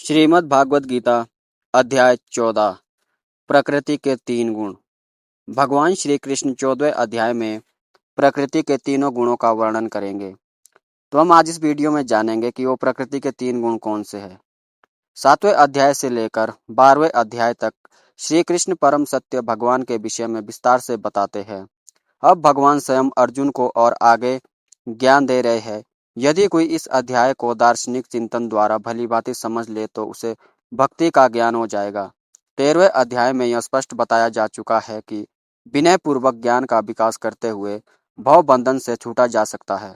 श्रीमद् भागवत गीता अध्याय 14 प्रकृति के तीन गुण। भगवान श्री कृष्ण 14वें अध्याय में प्रकृति के तीनों गुणों का वर्णन करेंगे। तो हम आज इस वीडियो में जानेंगे कि वो प्रकृति के तीन गुण कौन से हैं। 7वें अध्याय से लेकर 12वें अध्याय तक श्री कृष्ण परम सत्य भगवान के विषय में विस्तार से बताते हैं। अब भगवान स्वयं अर्जुन को और आगे ज्ञान दे रहे हैं। यदि कोई इस अध्याय को दार्शनिक चिंतन द्वारा भलीभांति समझ ले तो उसे भक्ति का ज्ञान हो जाएगा। 13वें अध्याय में यह स्पष्ट बताया जा चुका है कि विनय पूर्वक ज्ञान का विकास करते हुए भव बंधन से छूटा जा सकता है।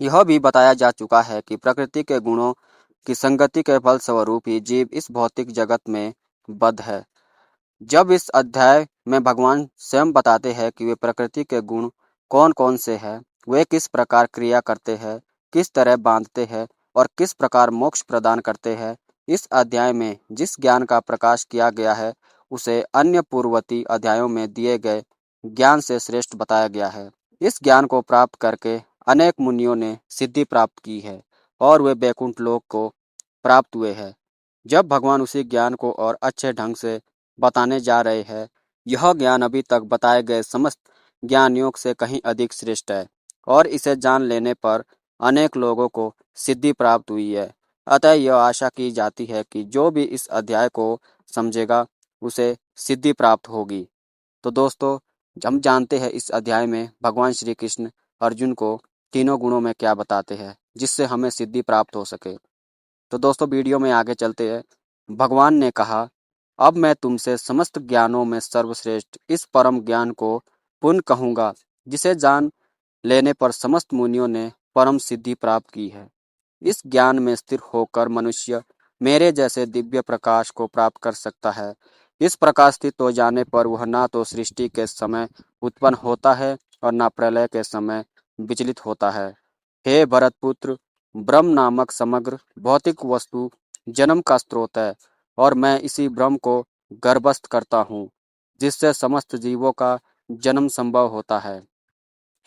यह भी बताया जा चुका है कि प्रकृति के गुणों की संगति के फलस्वरूप ही जीव इस भौतिक जगत में बद्ध है। जब इस अध्याय में भगवान स्वयं बताते हैं कि वे प्रकृति के गुण कौन कौन से हैं, वे किस प्रकार क्रिया करते हैं, किस तरह बांधते हैं और किस प्रकार मोक्ष प्रदान करते हैं, इस अध्याय में जिस ज्ञान का प्रकाश किया गया है उसे अन्य पूर्ववर्ती अध्यायों में दिए गए ज्ञान से श्रेष्ठ बताया गया है। इस ज्ञान को प्राप्त करके अनेक मुनियों ने सिद्धि प्राप्त की है और वे बैकुंठ लोक को प्राप्त हुए हैं। जब भगवान उसी ज्ञान को और अच्छे ढंग से बताने जा रहे हैं, यह ज्ञान अभी तक बताए गए समस्त ज्ञान योग से कहीं अधिक श्रेष्ठ है और इसे जान लेने पर अनेक लोगों को सिद्धि प्राप्त हुई है। अतः यह आशा की जाती है कि जो भी इस अध्याय को समझेगा उसे सिद्धि प्राप्त होगी। तो दोस्तों, हम जानते हैं इस अध्याय में भगवान श्री कृष्ण अर्जुन को तीनों गुणों में क्या बताते हैं जिससे हमें सिद्धि प्राप्त हो सके। तो दोस्तों, वीडियो में आगे चलते हैं। भगवान ने कहा, अब मैं तुमसे समस्त ज्ञानों में सर्वश्रेष्ठ इस परम ज्ञान को पुनः कहूँगा जिसे जान लेने पर समस्त मुनियों ने परम सिद्धि प्राप्त की है। इस ज्ञान में स्थिर होकर मनुष्य मेरे जैसे दिव्य प्रकाश को प्राप्त कर सकता है। इस प्रकाश स्थित हो जाने पर वह ना तो सृष्टि के समय उत्पन्न होता है और ना प्रलय के समय विचलित होता है। हे भरतपुत्र, ब्रह्म नामक समग्र भौतिक वस्तु जन्म का स्रोत है और मैं इसी ब्रह्म को गर्भस्थ करता हूँ जिससे समस्त जीवों का जन्म संभव होता है।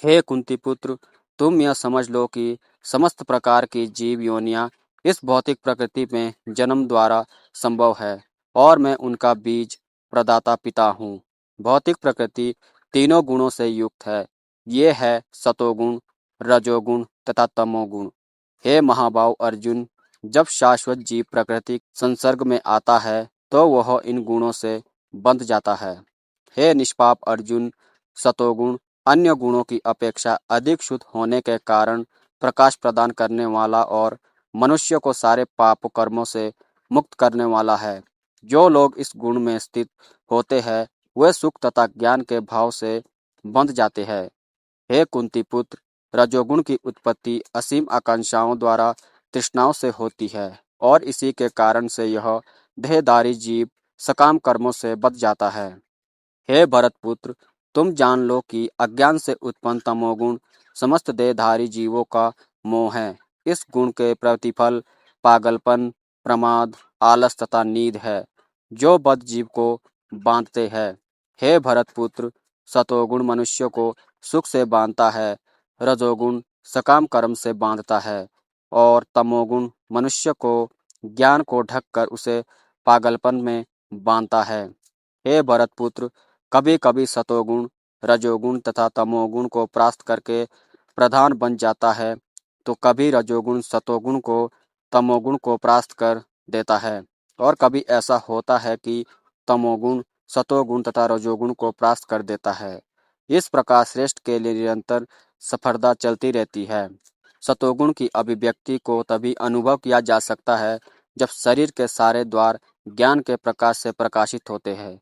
हे कुंती पुत्र, तुम यह समझ लो कि समस्त प्रकार की जीव योनियां इस भौतिक प्रकृति में जन्म द्वारा संभव है और मैं उनका बीज प्रदाता पिता हूँ। भौतिक प्रकृति तीनों गुणों से युक्त है। ये है सतोगुण, रजोगुण तथा तमोगुण। हे महाबाहु अर्जुन, जब शाश्वत जीव प्रकृति संसर्ग में आता है तो वह इन गुणों से बंध जाता है। हे निष्पाप अर्जुन, सतोगुण अन्य गुणों की अपेक्षा अधिक शुद्ध होने के कारण प्रकाश प्रदान करने वाला और मनुष्य को सारे पाप कर्मों से मुक्त करने वाला है। जो लोग इस गुण में स्थित होते हैं वे सुख तथा ज्ञान के भाव से बंध जाते हैं। हे कुंती पुत्र, रजोगुण की उत्पत्ति असीम आकांक्षाओं द्वारा तृष्णाओं से होती है और इसी के कारण से यह देहधारी जीव सकाम कर्मों से बच जाता है। हे भरतपुत्र, तुम जान लो कि अज्ञान से उत्पन्न तमोगुण समस्त देहधारी जीवों का मोह है। इस गुण के प्रतिफल पागलपन, प्रमाद, आलस तथा नींद है जो बद्ध जीव को बांधते हैं। हे भरतपुत्र, सतोगुण मनुष्य को सुख से बांधता है, रजोगुण सकाम कर्म से बांधता है और तमोगुण मनुष्य को ज्ञान को ढककर उसे पागलपन में बांधता है। हे भरतपुत्र, कभी कभी सतोगुण, रजोगुण तथा तमोगुण को परास्त करके प्रधान बन जाता है तो कभी रजोगुण सतोगुण को तमोगुण को परास्त कर देता है और कभी ऐसा होता है कि तमोगुण सतोगुण तथा रजोगुण को परास्त कर देता है। इस प्रकार श्रेष्ठ के लिए निरंतर स्पर्धा चलती रहती है। सतोगुण की अभिव्यक्ति को तभी अनुभव किया जा सकता है जब शरीर के सारे द्वार ज्ञान के प्रकाश से प्रकाशित होते हैं।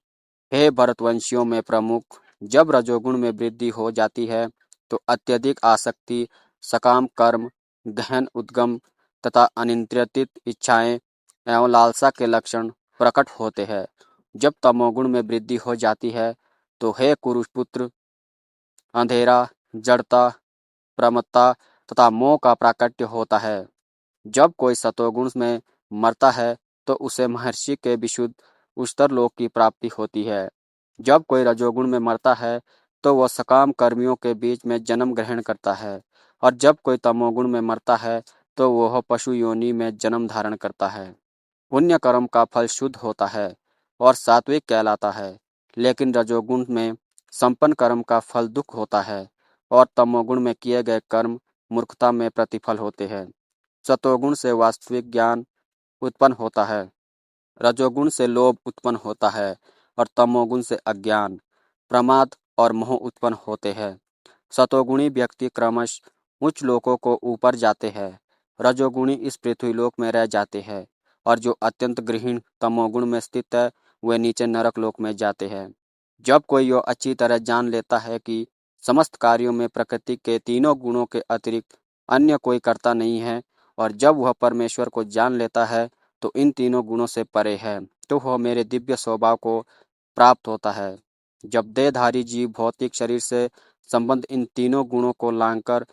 हे भरतवंशियों में प्रमुख, जब रजोगुण में वृद्धि हो जाती है तो अत्यधिक आसक्ति, सकाम कर्म, गहन उद्गम तथा अनियंत्रित इच्छाएं एवं लालसा के लक्षण प्रकट होते हैं। जब तमोगुण में वृद्धि हो जाती है तो हे कुरुपुत्र, अंधेरा, जड़ता, प्रमत्ता तथा मोह का प्राकट्य होता है। जब कोई सतोगुण में मरता है तो उसे महर्षि के विशुद्ध उच्चतर लोक की प्राप्ति होती है। जब कोई रजोगुण में मरता है तो वह सकाम कर्मियों के बीच में जन्म ग्रहण करता है और जब कोई तमोगुण में मरता है तो वह पशु योनि में जन्म धारण करता है। पुण्य कर्म का फल शुद्ध होता है और सात्विक कहलाता है, लेकिन रजोगुण में संपन्न कर्म का फल दुख होता है और तमोगुण में किए गए कर्म मूर्खता में प्रतिफल होते हैं। सतोगुण से वास्तविक ज्ञान उत्पन्न होता है, रजोगुण से लोभ उत्पन्न होता है और तमोगुण से अज्ञान, प्रमाद और मोह उत्पन्न होते हैं। सतोगुणी व्यक्ति क्रमश उच्च लोकों को ऊपर जाते हैं, रजोगुणी इस पृथ्वीलोक में रह जाते हैं और जो अत्यंत गृहीण तमोगुण में स्थित है वे नीचे नरक लोक में जाते हैं। जब कोई यह अच्छी तरह जान लेता है कि समस्त कार्यों में प्रकृति के तीनों गुणों के अतिरिक्त अन्य कोई कर्ता नहीं है, और जब वह परमेश्वर को जान लेता है तो इन तीनों गुणों से परे है, तो वह मेरे दिव्य स्वभाव को प्राप्त होता है। जब देहधारी जीव भौतिक शरीर से संबंध इन तीनों गुणों को लांघकर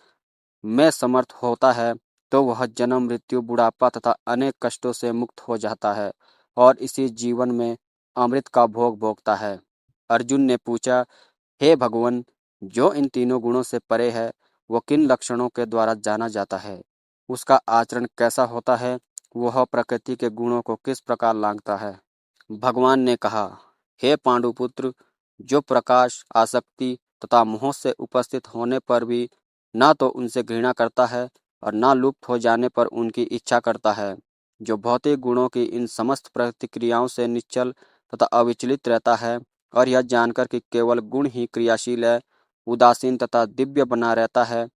में समर्थ होता है, तो वह जन्म, मृत्यु, बुढ़ापा तथा अनेक कष्टों से मुक्त हो जाता है और इसी जीवन में अमृत का भोग भोगता है। अर्जुन ने पूछा, हे भगवान, जो इन तीनों गुणों से परे है वो किन लक्षणों के द्वारा जाना जाता है? उसका आचरण कैसा होता है? वह प्रकृति के गुणों को किस प्रकार लांघता है? भगवान ने कहा, हे पांडुपुत्र, जो प्रकाश, आसक्ति तथा मोह से उपस्थित होने पर भी ना तो उनसे घृणा करता है और ना लुप्त हो जाने पर उनकी इच्छा करता है, जो भौतिक गुणों की इन समस्त प्रतिक्रियाओं से निश्चल तथा अविचलित रहता है और यह जानकर कि केवल गुण ही क्रियाशील है, उदासीन तथा दिव्य बना रहता है,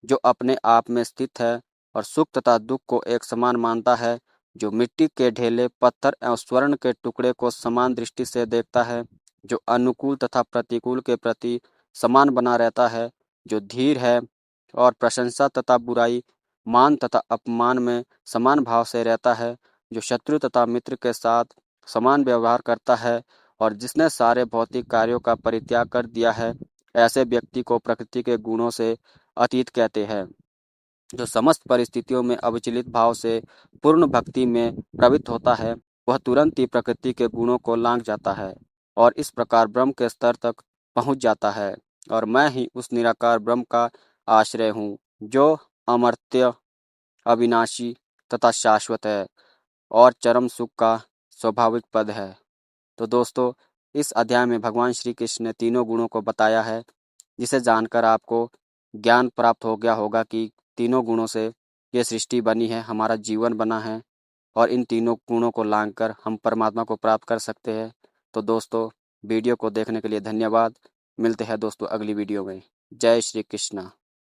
जो अपने आप में स्थित है और सुख तथा दुख को एक समान मानता है, जो मिट्टी के ढेले, पत्थर एवं स्वर्ण के टुकड़े को समान दृष्टि से देखता है, जो अनुकूल तथा प्रतिकूल के प्रति समान बना रहता है, जो धीर है और प्रशंसा तथा बुराई, मान तथा अपमान में समान भाव से रहता है, जो शत्रु तथा मित्र के साथ समान व्यवहार करता है और जिसने सारे भौतिक कार्यों का परित्याग कर दिया है, ऐसे व्यक्ति को प्रकृति के गुणों से अतीत कहते हैं। जो समस्त परिस्थितियों में अविचलित भाव से पूर्ण भक्ति में प्रवृत्त होता है, वह तुरंत ही प्रकृति के गुणों को लांघ जाता है और इस प्रकार ब्रह्म के स्तर तक पहुंच जाता है। और मैं ही उस निराकार ब्रह्म का आश्रय हूँ, जो अमर्त्य, अविनाशी तथा शाश्वत है और चरम सुख का स्वाभाविक पद है। तो दोस्तों, इस अध्याय में भगवान श्री कृष्ण ने तीनों गुणों को बताया है, जिसे जानकर आपको ज्ञान प्राप्त हो गया होगा कि तीनों गुणों से ये सृष्टि बनी है, हमारा जीवन बना है और इन तीनों गुणों को लांघकर हम परमात्मा को प्राप्त कर सकते हैं। तो दोस्तों, वीडियो को देखने के लिए धन्यवाद। मिलते हैं दोस्तों अगली वीडियो में। जय श्री कृष्ण।